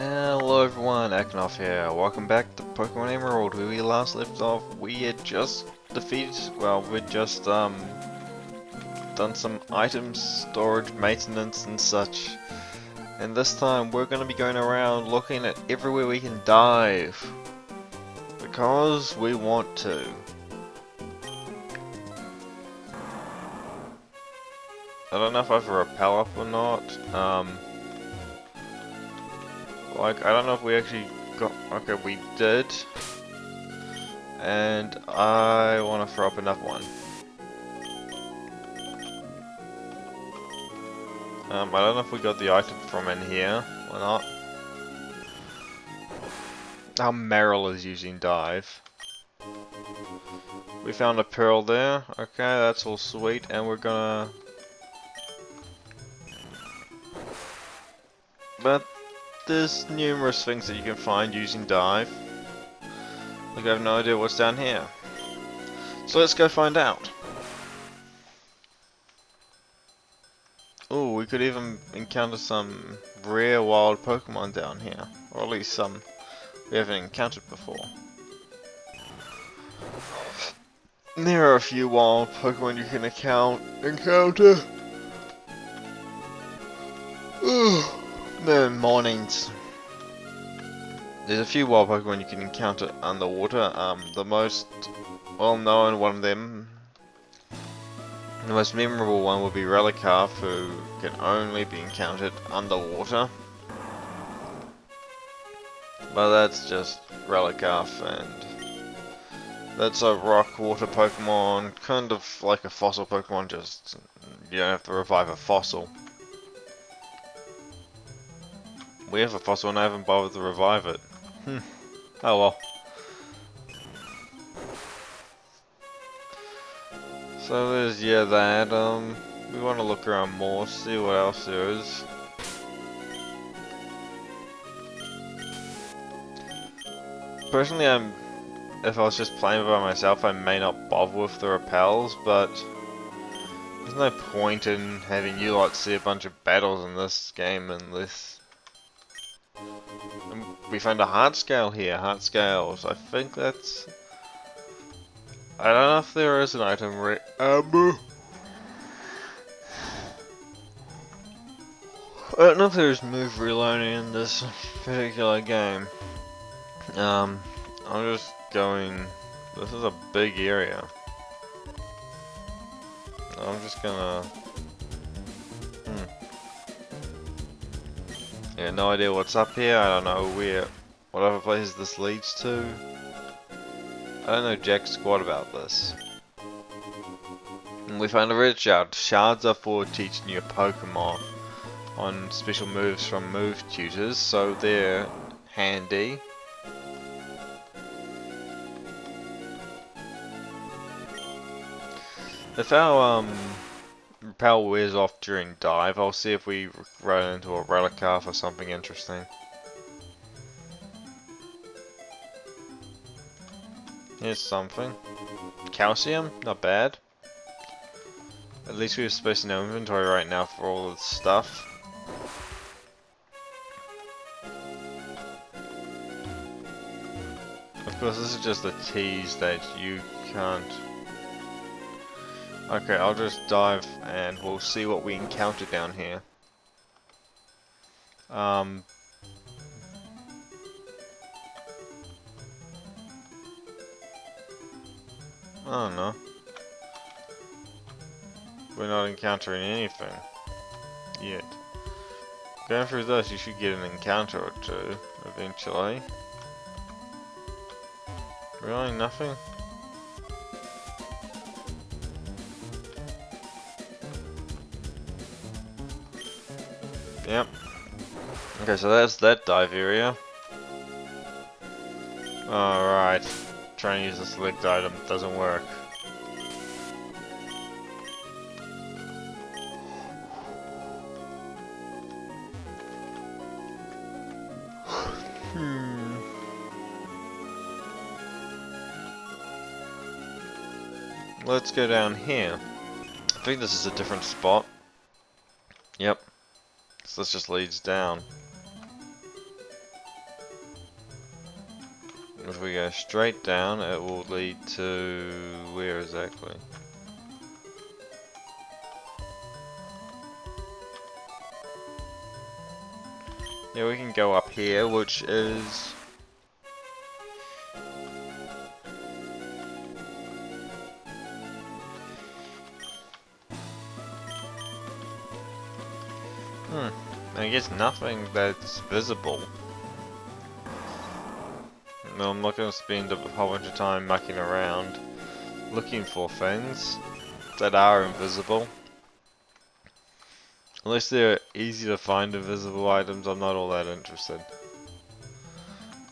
Hello everyone, Akinoff here. Welcome back to Pokemon Emerald, where we last left off. We had just defeated, well, we'd just done some items, storage, maintenance and such. And this time we're going to be going around looking at everywhere we can dive. Because we want to. I don't know if I have a rappel up or not. Like, I don't know if we actually got... Okay, we did. And I want to throw up another one. I don't know if we got the item from in here or not. How Meryl is using dive. We found a pearl there. Okay, that's all sweet. And we're gonna... But there's numerous things that you can find using dive. Like, I have no idea what's down here. So let's go find out. Oh, we could even encounter some rare wild Pokemon down here. Or at least some we haven't encountered before. There are a few wild Pokemon you can encounter. The mornings. There's a few wild Pokemon you can encounter underwater. The most well-known one of them, the most memorable one, would be Relicarp, who can only be encountered underwater. But that's just Relicarp, and that's a rock water Pokemon, kind of like a fossil Pokemon, just you don't have to revive a fossil. We have a fossil and I haven't bothered to revive it. Oh well. So there's, yeah, that. We want to look around more, see what else there is. Personally, if I was just playing by myself, I may not bother with the repels, but there's no point in having you lot see a bunch of battles in this game unless... We found a heart scale here, heart scales. I think that's... I don't know if there is an item I don't know if there's move reloading in this particular game. I'm just going... This is a big area. I'm just gonna... Yeah, no idea what's up here. I don't know what other places this leads to. I don't know jack squat about this. And we found a red shard. Shards are for teaching your Pokemon on special moves from move tutors, so they're handy. If our repel wears off during dive, I'll see if we run into a Relicarp or something interesting. Here's something. Calcium, not bad. At least we have space in our inventory right now for all of the stuff. Of course, this is just a tease that you can't... Okay, I'll just dive and we'll see what we encounter down here. I don't know. We're not encountering anything yet. Going through this, you should get an encounter or two eventually. Really, nothing? Yep. Okay, so that's that dive area. Alright. Trying to use the select item doesn't work. Let's go down here. I think this is a different spot. Yep. So this just leads down. If we go straight down, it will lead to where exactly? Yeah, we can go up here, which is... I guess nothing that's visible. No, I'm not going to spend a whole bunch of time mucking around looking for things that are invisible. Unless they're easy to find invisible items, I'm not all that interested.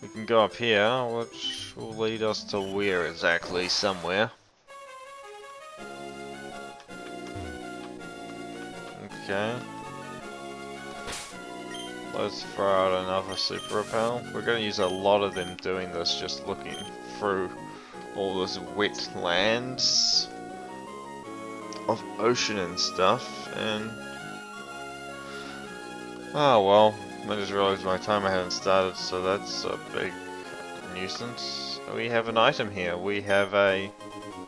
We can go up here, which will lead us to where exactly? Somewhere. Okay. Let's throw out another super repel. We're going to use a lot of them doing this, just looking through all this wet lands of ocean and stuff, and oh well, I just realized my timer hadn't started, so that's a big nuisance. We have an item here. We have a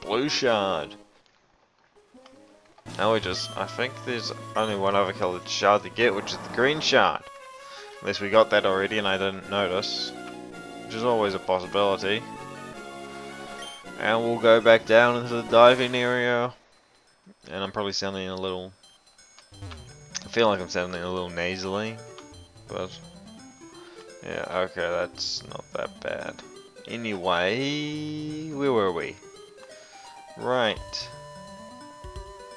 blue shard. Now I think there's only one other coloured shard to get, which is the green shard. Unless we got that already and I didn't notice, which is always a possibility. And we'll go back down into the diving area. And I'm probably sounding a little... I feel like I'm sounding a little nasally. But... yeah, okay, that's not that bad. Anyway... where were we? Right.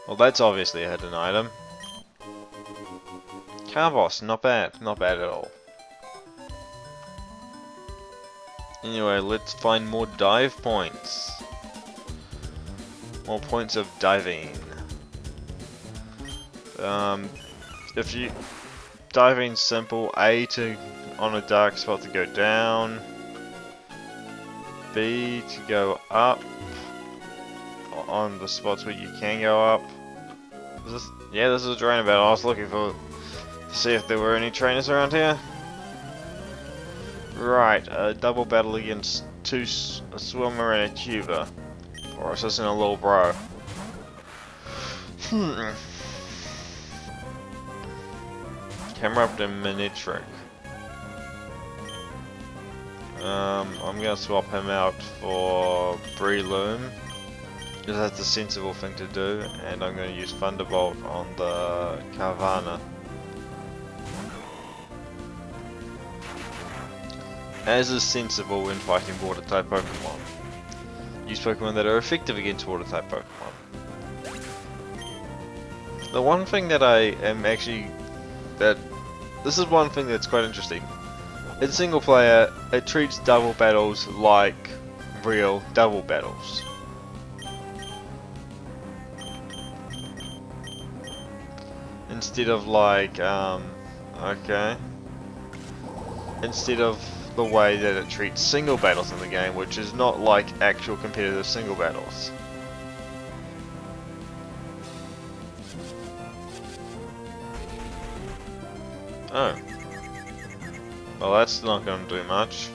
Well, that's obviously a hidden item. Car boss, not bad. Not bad at all. Anyway, let's find more dive points. More points of diving. If you... diving's simple. A, to on a dark spot to go down. B, to go up. On the spots where you can go up. Is this, yeah, this is a trainer battle. I was looking for... to see if there were any trainers around here. Right, a double battle against a swimmer and a tuber. Or is this in a little bro? Camera up to mini trick. I'm gonna swap him out for Breloom. Because that's a sensible thing to do, and I'm gonna use Thunderbolt on the Carvanha. As is sensible when fighting water type Pokemon. Use Pokemon that are effective against water type Pokemon. The one thing that I am actually... this is one thing that's quite interesting. In single player, it treats double battles like real double battles. Instead of like, okay. Instead of the way that it treats single battles in the game, which is not like actual competitive single battles. Oh. Well, that's not going to do much.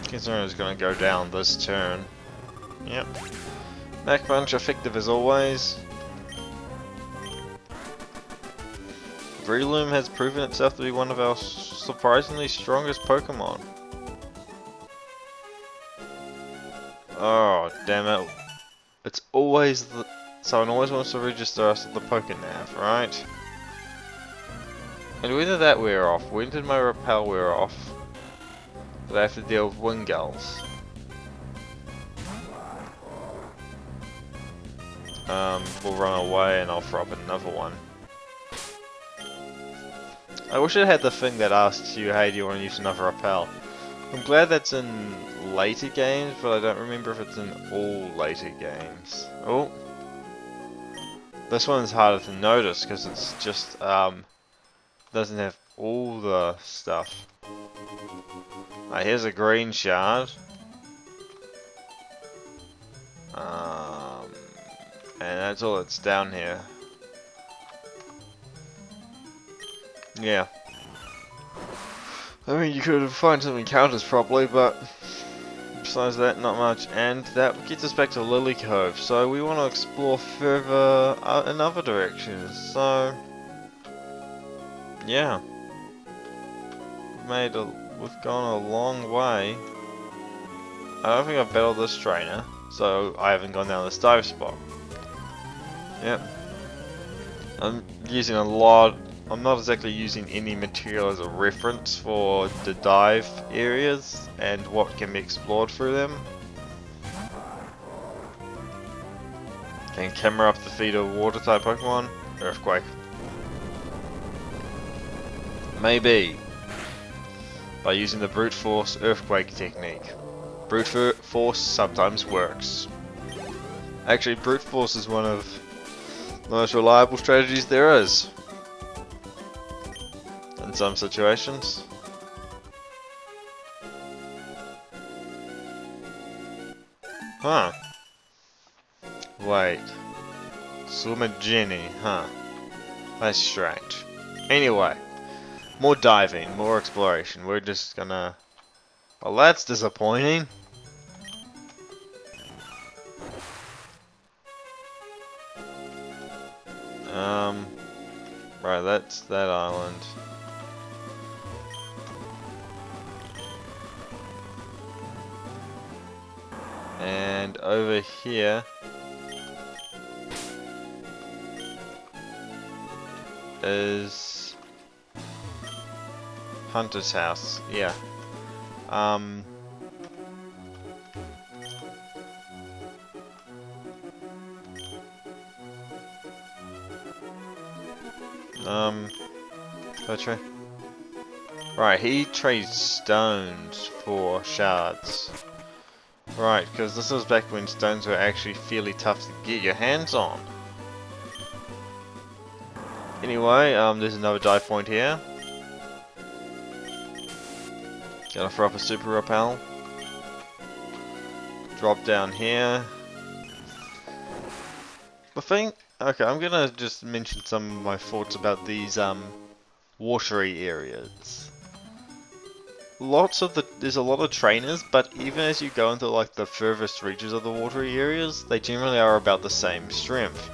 Considering it's going to go down this turn. Yep. Mach Punch, effective as always. Breloom has proven itself to be one of our surprisingly strongest Pokemon. Oh, damn it. It's always the... someone always wants to register us at the Pokénav, right? And when did that wear off? When did my repel wear off? Did I have to deal with Wingulls? We'll run away and I'll throw up another one. I wish it had the thing that asks you, hey, do you want to use another repel? I'm glad that's in later games, but I don't remember if it's in all later games. Oh. This one's harder to notice because it's just, doesn't have all the stuff. Alright, here's a green shard. And that's all that's down here. Yeah, I mean, you could find some encounters probably, but besides that, not much. And that gets us back to Lily Cove. So we want to explore further in other directions. So yeah, we've gone a long way. I don't think I've battled this trainer, so I haven't gone down this dive spot. Yep. I'm using a lot. I'm not exactly using any material as a reference for the dive areas and what can be explored through them. Can camera up defeat a water type Pokemon? Earthquake. Maybe. By using the brute force earthquake technique. Brute force sometimes works. Actually, brute force is one of the most reliable strategies there is. In some situations. Huh. Wait. Sumagini, huh. That's strange. Anyway. More diving, more exploration. We're just gonna... Well, that's disappointing. Right, that's that island. And over here is Hunter's house. Yeah. Petri. Right, he trades stones for shards. Right, because this was back when stones were actually fairly tough to get your hands on. Anyway, there's another dive point here. Gonna throw up a super repel. Drop down here. The thing, okay, I'm gonna just mention some of my thoughts about these watery areas. There's a lot of trainers, but even as you go into like the furthest reaches of the watery areas, they generally are about the same strength.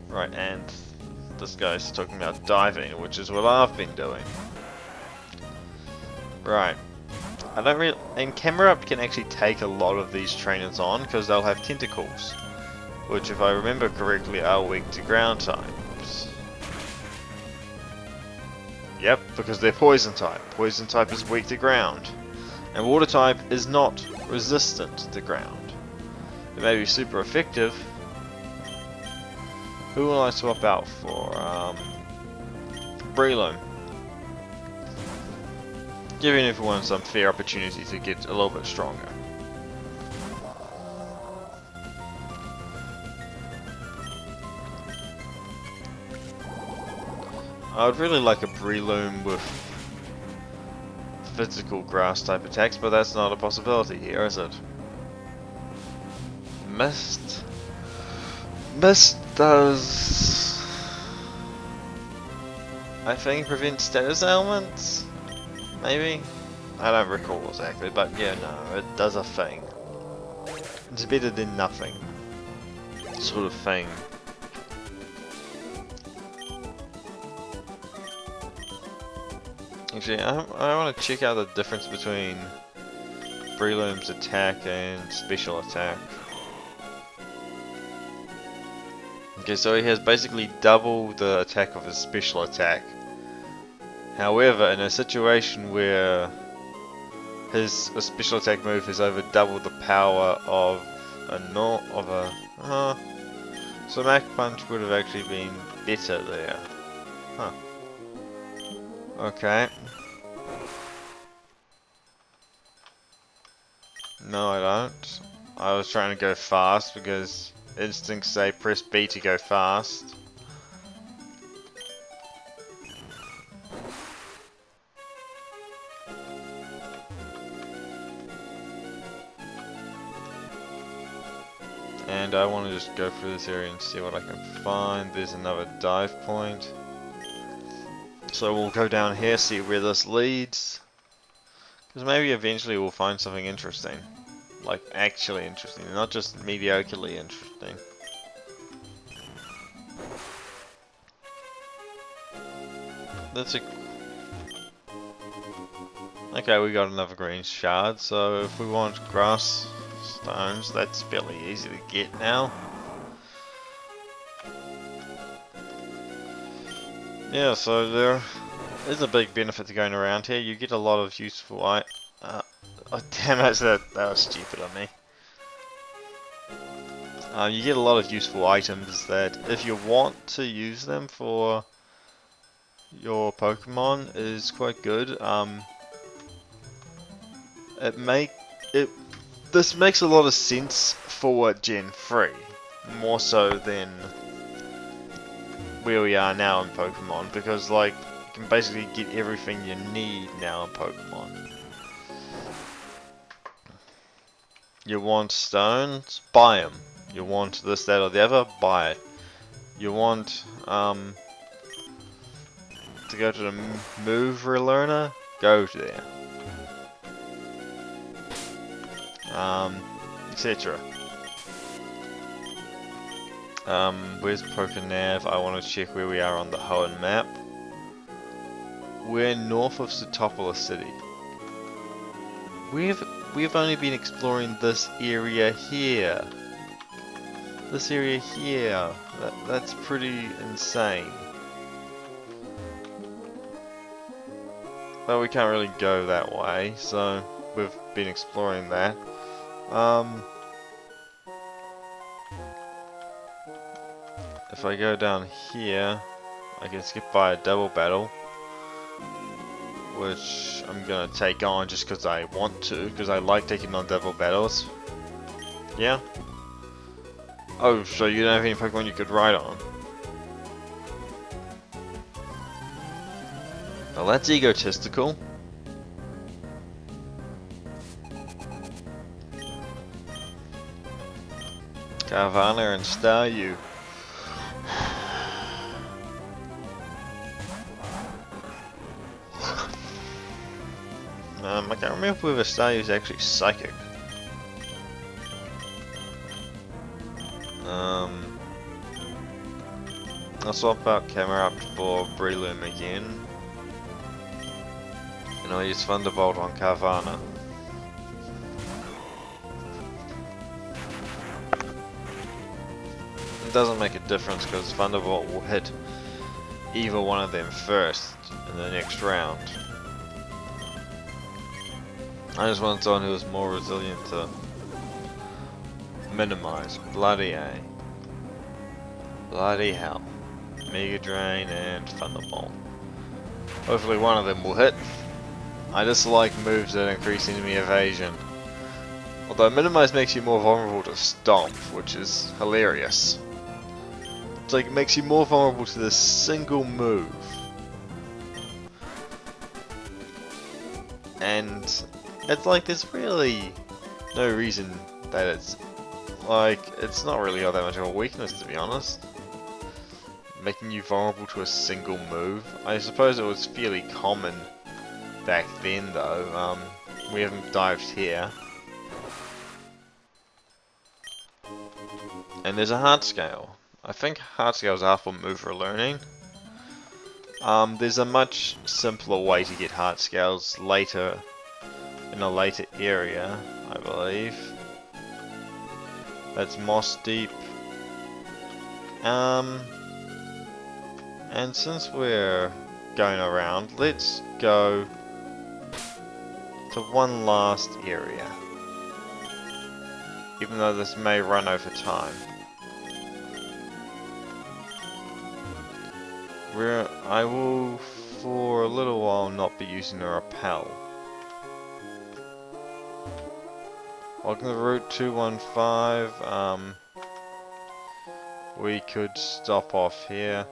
Right, and this guy's talking about diving, which is what I've been doing. Right. I don't really... And Camerupt can actually take a lot of these trainers on, because they'll have tentacles. Which, if I remember correctly, are weak to ground types. Yep, because they're poison type. Poison type is weak to ground. And water type is not resistant to ground. It may be super effective. Who will I swap out for? Breloom. Giving everyone some fair opportunity to get a little bit stronger. I would really like a Breloom with physical grass type attacks, but that's not a possibility here, is it? Mist. Mist does... I think prevent status ailments? Maybe? I don't recall exactly, but yeah, no, it does a thing. It's better than nothing. Sort of thing. Actually, I want to check out the difference between Breloom's attack and special attack. Okay, so he has basically double the attack of his special attack. However, in a situation where his special attack move has over double the power of so Mach Punch would have actually been better there. Huh. Okay. No, I don't. I was trying to go fast because instincts say press B to go fast. And I want to just go through this area and see what I can find. There's another dive point. So we'll go down here, see where this leads. Because maybe eventually we'll find something interesting. Like, actually interesting, not just mediocrely interesting. That's a... Okay, we got another green shard, so if we want grass stones, that's fairly easy to get now. Yeah, so there is a big benefit to going around here. You get a lot of useful oh damn it, that was stupid of me. You get a lot of useful items that, if you want to use them for your Pokemon, is quite good. This makes a lot of sense for Gen 3, more so than where we are now in Pokemon, because like you can basically get everything you need now in Pokemon. You want stones? Buy them. You want this, that, or the other? Buy it. You want to go to the Move Learner? Go there. Etc. Where's Pokenav? I want to check where we are on the Hoenn map. We're north of Setopolis City. We've only been exploring this area here. This area here. That's pretty insane. But we can't really go that way, so we've been exploring that. If I go down here, I can skip by a double battle, which I'm gonna take on just because I want to, because I like taking on double battles. Yeah? Oh, so you don't have any Pokemon you could ride on? Well, that's egotistical. Carvanha and Staryu. I can't remember whether Staryu is actually psychic. I'll swap out Camerupt for Breloom again. And I'll use Thunderbolt on Carvanha. It doesn't make a difference because Thunderbolt will hit either one of them first in the next round. I just wanted someone who was more resilient to minimize. Bloody A. Bloody hell. Mega Drain and Thunderbolt. Hopefully one of them will hit. I just like moves that increase enemy evasion. Although minimize makes you more vulnerable to Stomp, which is hilarious. It's like it makes you more vulnerable to this single move. And it's like there's really no reason that it's like, it's not really all that much of a weakness, to be honest. Making you vulnerable to a single move. I suppose it was fairly common back then though. We haven't dived here. And there's a heart scale. I think heart scales are for mover learning. There's a much simpler way to get heart scales later, in a later area, I believe. That's Moss Deep. And since we're going around, let's go to one last area. Even though this may run over time. Where I will, for a little while, not be using the repel. Welcome to Route 215. We could stop off here.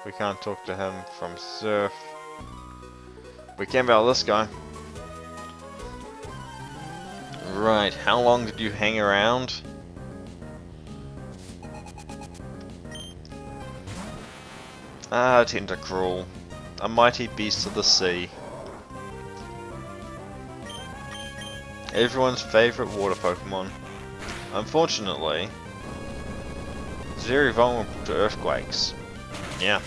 We can't talk to him from Surf. We can battle this guy. Right, how long did you hang around? Ah, Tentacruel. A mighty beast of the sea. Everyone's favourite water Pokemon. Unfortunately, it's very vulnerable to earthquakes. Yeah.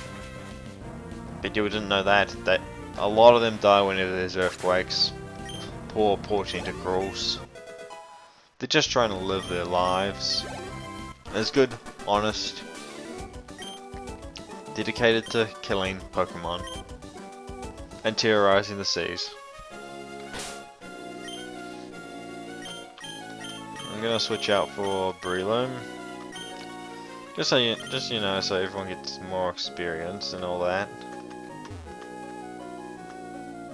Bet you didn't know that. A lot of them die whenever there's earthquakes. Poor Tentacruels. They're just trying to live their lives. As good, honest, dedicated to killing Pokemon and terrorizing the seas. I'm gonna switch out for Breloom. Just so you know, so everyone gets more experience and all that.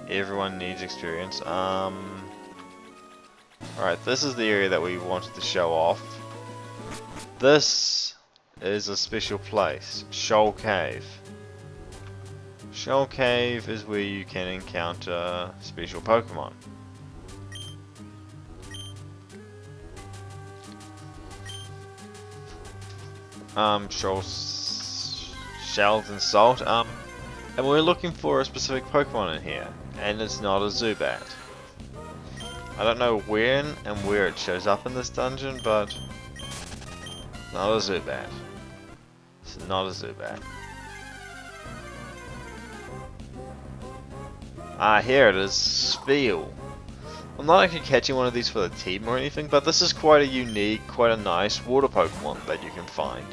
Everyone needs experience. Alright, this is the area that we wanted to show off. This is a special place, Shoal Cave. Shoal Cave is where you can encounter special Pokemon. Shells and Salt. And we're looking for a specific Pokemon in here, and it's not a Zubat. I don't know when and where it shows up in this dungeon, but not a Zubat. It's not a Zubat. Ah, here it is, Spheal. I'm not actually catching one of these for the team or anything, but this is quite a unique, quite a nice water Pokemon that you can find.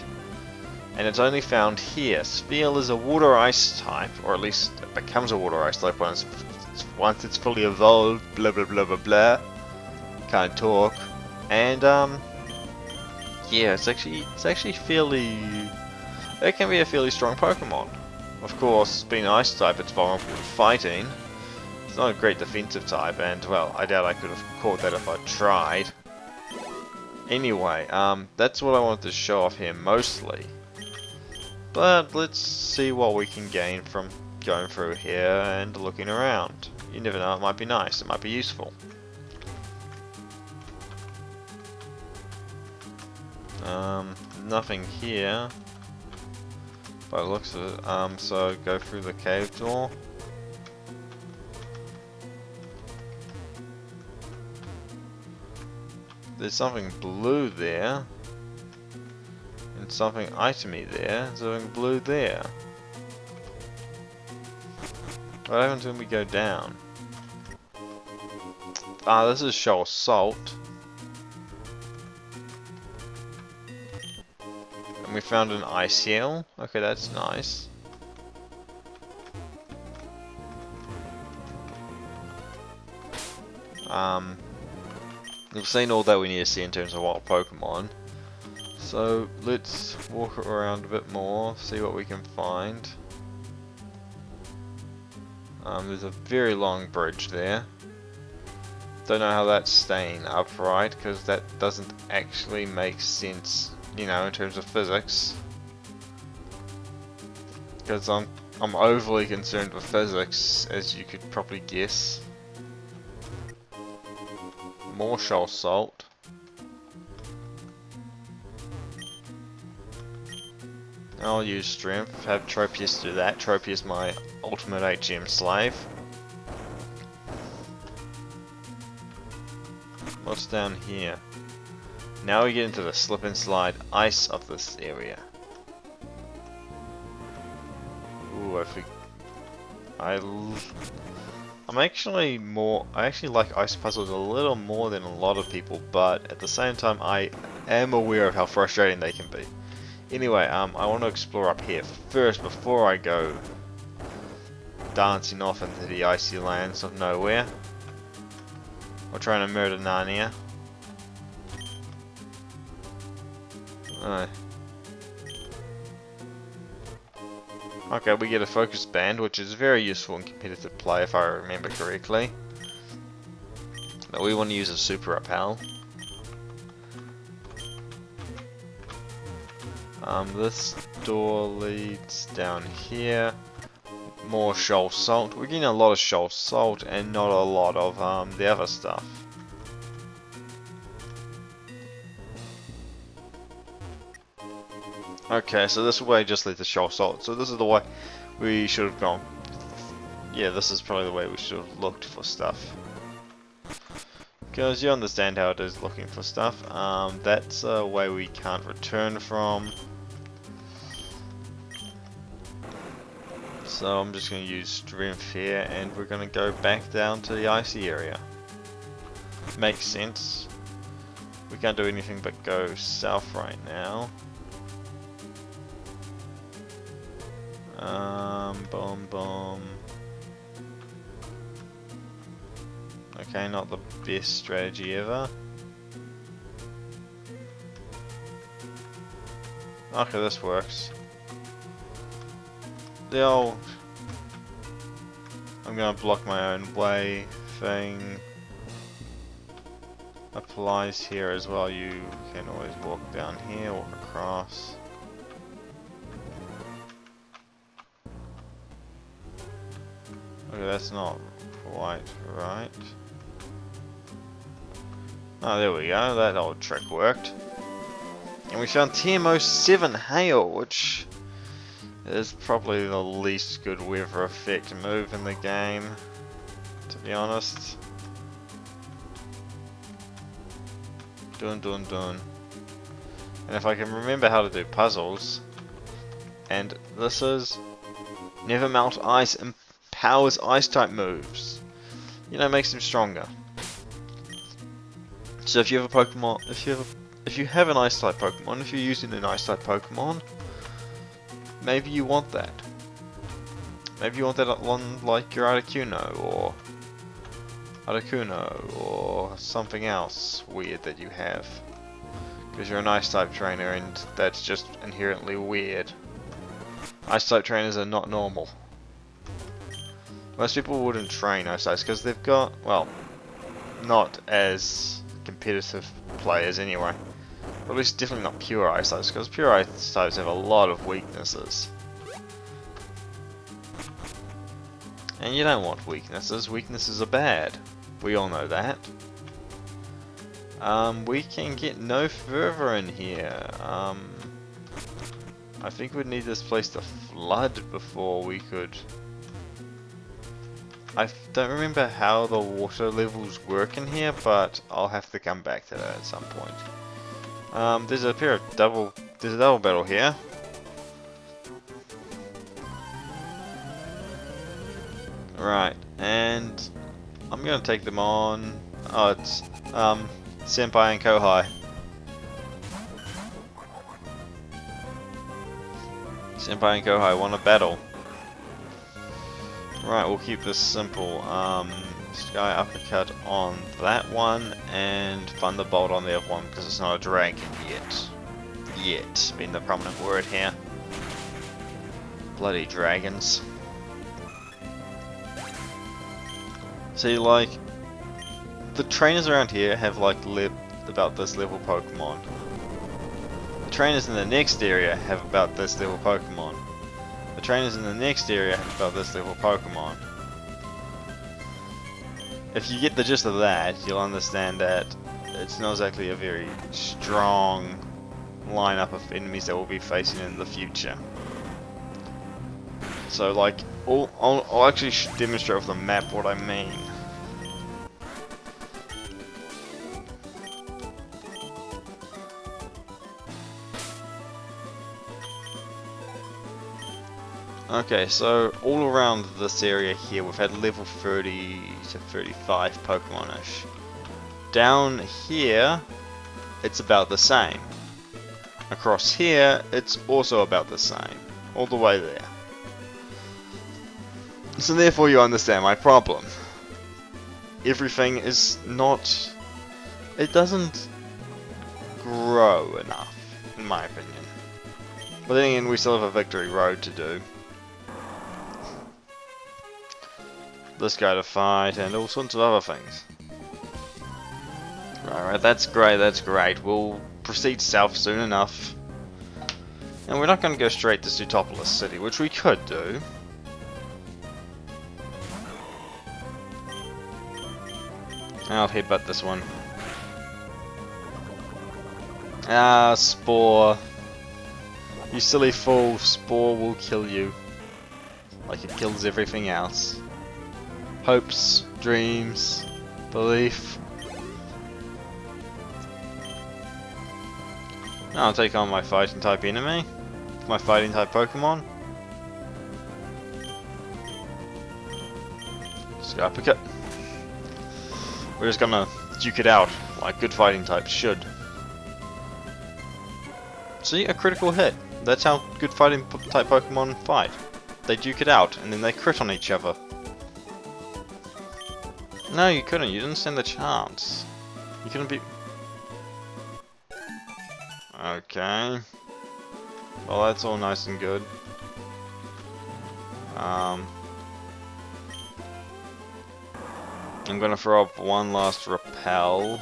And it's only found here. Spheal is a water ice type, or at least it becomes a water ice type once it's fully evolved, blah blah blah blah blah. Can't talk. And yeah, it's actually fairly, it can be a fairly strong Pokemon. Of course, being ice type, it's vulnerable to fighting. It's not a great defensive type, and well, I doubt I could have caught that if I tried. Anyway, that's what I wanted to show off here mostly. But let's see what we can gain from going through here and looking around. You never know, it might be nice, it might be useful. Nothing here by the looks of it. So go through the cave door. There's something blue there. And something itemy there. Something blue there. What happens when we go down? Ah, this is Shoal Salt. And we found an Icehill. Okay, that's nice. We've seen all that we need to see in terms of wild Pokemon. So let's walk around a bit more, see what we can find. There's a very long bridge there. Don't know how that's staying upright, because that doesn't actually make sense, you know, in terms of physics. Because I'm overly concerned with physics, as you could probably guess. More Shoal Salt. I'll use Strength, have Tropius do that. Tropius, my ultimate HM slave. What's down here? Now we get into the slip and slide ice of this area. Ooh, I actually like ice puzzles a little more than a lot of people, but at the same time I am aware of how frustrating they can be. Anyway, I want to explore up here first before I go dancing off into the icy lands of nowhere. Or trying to murder Narnia. Okay, we get a focus band, which is very useful in competitive play if I remember correctly. But we want to use a Super Repel. This door leads down here. More Shoal Salt. We're getting a lot of Shoal Salt and not a lot of the other stuff. Okay, so this way just led to Shoal Salt. So this is the way we should have gone. Yeah, this is probably the way we should have looked for stuff. Because you understand how it is looking for stuff. That's a way we can't return from. So I'm just going to use strength here, and we're going to go back down to the icy area. Makes sense. We can't do anything but go south right now. Boom, boom. Okay, not the best strategy ever. Okay, this works. The old I'm gonna block my own way thing applies here as well. You can always walk down here, walk across. Okay, that's not quite right. Oh, there we go, that old trick worked. And we found TMO7 Hail, which is probably the least good weather effect move in the game, to be honest. Dun dun dun. And if I can remember how to do puzzles, and this is never melt ice, empowers ice type moves. You know, makes them stronger. So if you have a Pokemon, if you have an ice type Pokemon, if you're using an ice type Pokemon, maybe you want that. Maybe you want that one like your Articuno or something else weird that you have. Because you're an ice type trainer and that's just inherently weird. Ice type trainers are not normal. Most people wouldn't train ice types because they've got, well, not as competitive players anyway. Or at least definitely not pure ice types, because pure ice types have a lot of weaknesses. And you don't want weaknesses. Weaknesses are bad. We all know that. We can get no further in here. I think we'd need this place to flood before we could... I don't remember how the water levels work in here, but I'll have to come back to that at some point. There's a double battle here. Right, and I'm gonna take them on. Oh, it's Senpai and Kohai. Senpai and Kohai want a battle. Right, we'll keep this simple. Sky Uppercut on that one, and Thunderbolt on the other one, because it's not a dragon yet. Yet, being the prominent word here. Bloody dragons. See, like, the trainers around here have, like, about this level Pokemon. The trainers in the next area have about this level Pokemon. The trainers in the next area have about this level Pokemon. If you get the gist of that, you'll understand that it's not exactly a very strong lineup of enemies that we'll be facing in the future. So, like, I'll actually demonstrate with the map what I mean. Okay, so all around this area here we've had level 30 to 35 Pokemon-ish. Down here, it's about the same. Across here, it's also about the same. All the way there. So therefore you understand my problem. Everything is not... it doesn't grow enough, in my opinion. But then again, we still have a victory road to do. This guy to fight, and all sorts of other things. Right, that's great, that's great. We'll proceed south soon enough. And we're not going to go straight to Sootopolis City, which we could do. I'll headbutt this one. Ah, Spore. You silly fool, Spore will kill you. Like it kills everything else. Hopes, dreams, belief. Now I'll take on my fighting type enemy. My fighting type Pokemon. Scarpicut. We're just gonna duke it out like good fighting types should. See, a critical hit. That's how good fighting type Pokemon fight. They duke it out and then they crit on each other. No, you couldn't. You didn't stand the chance. You couldn't be. Okay. Well, that's all nice and good. I'm gonna throw up one last repel,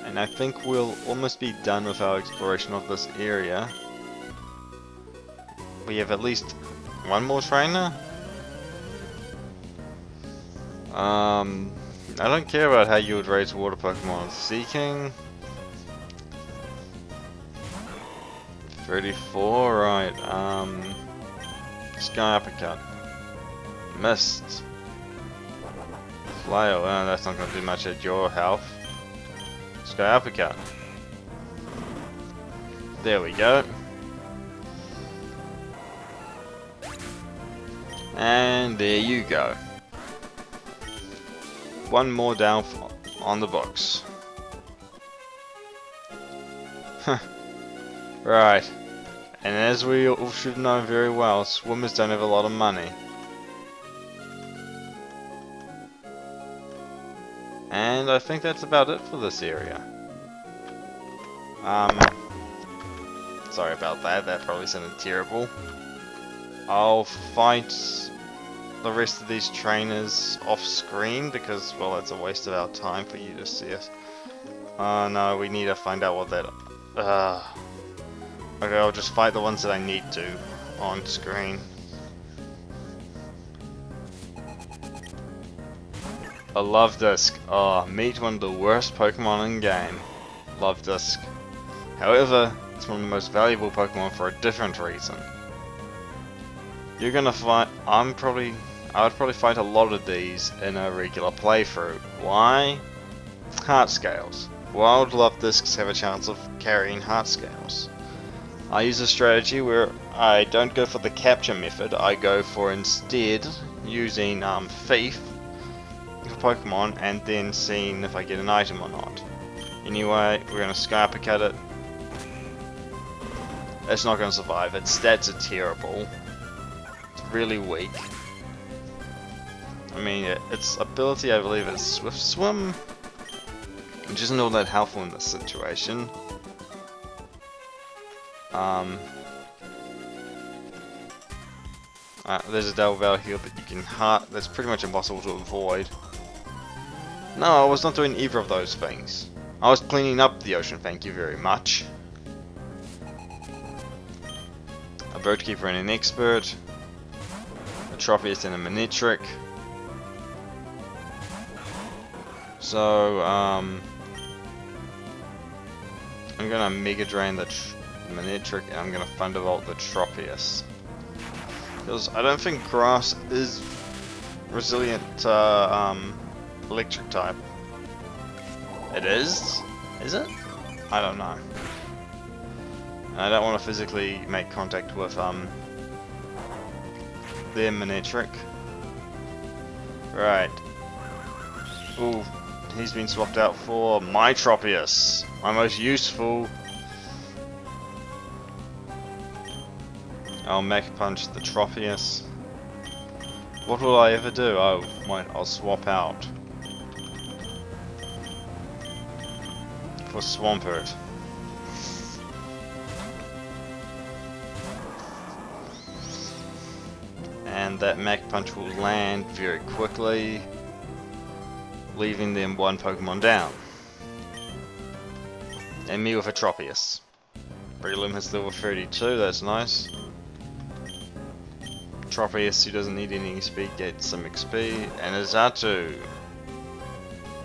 and I think we'll almost be done with our exploration of this area. We have at least one more trainer. I don't care about how you would raise water Pokemon. Seeking 34, right, Sky Uppercut. Missed. Flail, that's not gonna do much at your health. Sky Uppercut. There we go. And there you go. One more down on the box. Right. And as we all should know very well, swimmers don't have a lot of money. And I think that's about it for this area. Sorry about that, that probably sounded terrible. I'll fight the rest of these trainers off screen because, well, it's a waste of our time for you to see us. No, we need to find out what that... Okay, I'll just fight the ones that I need to on screen. A Luvdisc. Oh, meet one of the worst Pokemon in game. Luvdisc. However, it's one of the most valuable Pokemon for a different reason. You're gonna fight... I would probably fight a lot of these in a regular playthrough. Why? Heart Scales. Wild Luvdiscs have a chance of carrying Heart Scales. I use a strategy where I don't go for the capture method, I go for instead using Thief for Pokemon and then seeing if I get an item or not. Anyway, we're going to Sky Uppercut it. It's not going to survive, its stats are terrible. It's really weak. I mean, its ability I believe is Swift Swim, which isn't all that helpful in this situation. There's a Delval here that you can that's pretty much impossible to avoid. No, I was not doing either of those things. I was cleaning up the ocean, thank you very much. A Birdkeeper and an Expert. A Tropius and a Manectric. So, I'm gonna Mega Drain the Manectric and I'm gonna Thunderbolt the Tropius. Because I don't think Grass is resilient to Electric type. It is? Is it? I don't know. I don't want to physically make contact with their Manectric. Right. Ooh, he's been swapped out for my Tropius, my most useful. I'll Mech Punch the Tropius. What will I ever do? Oh, I'll swap out for Swampert. And that Mech Punch will land very quickly, leaving them one Pokemon down. And me with a Tropius. Breloom has level 32, that's nice. Tropius, who doesn't need any XP, gets some XP. And a Xatu.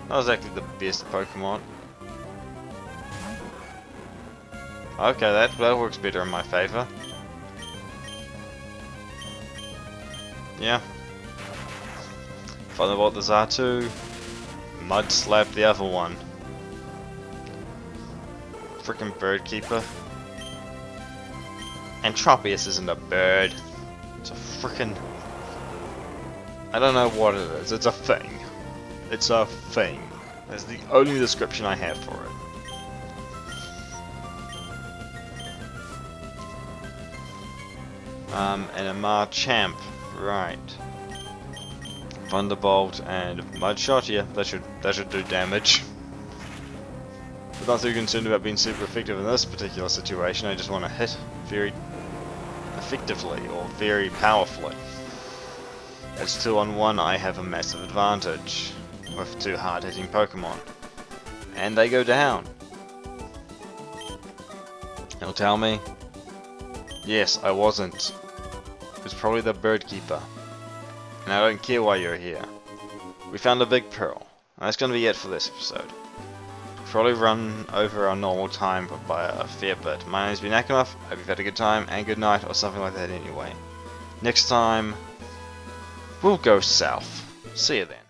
Not exactly the best Pokemon. Okay, that works better in my favour. Yeah. Thunderbolt the Xatu. Mud slap the other one. Frickin' Bird Keeper. Entropius isn't a bird. It's a frickin'... I don't know what it is. It's a thing. It's a thing. That's the only description I have for it. And a Machamp. Right. Thunderbolt and Mudshot, yeah, that should do damage. I'm not too concerned about being super effective in this particular situation, I just want to hit very effectively, or very powerfully. As 2-on-1, I have a massive advantage with 2 hard-hitting Pokemon. And they go down. He'll tell me, yes, I wasn't. It was probably the Bird Keeper. And I don't care why you're here. We found a big pearl. And that's going to be it for this episode. Probably run over our normal time by a fair bit. My name's been Akanov. Hope you've had a good time and good night, or something like that anyway. Next time, we'll go south. See you then.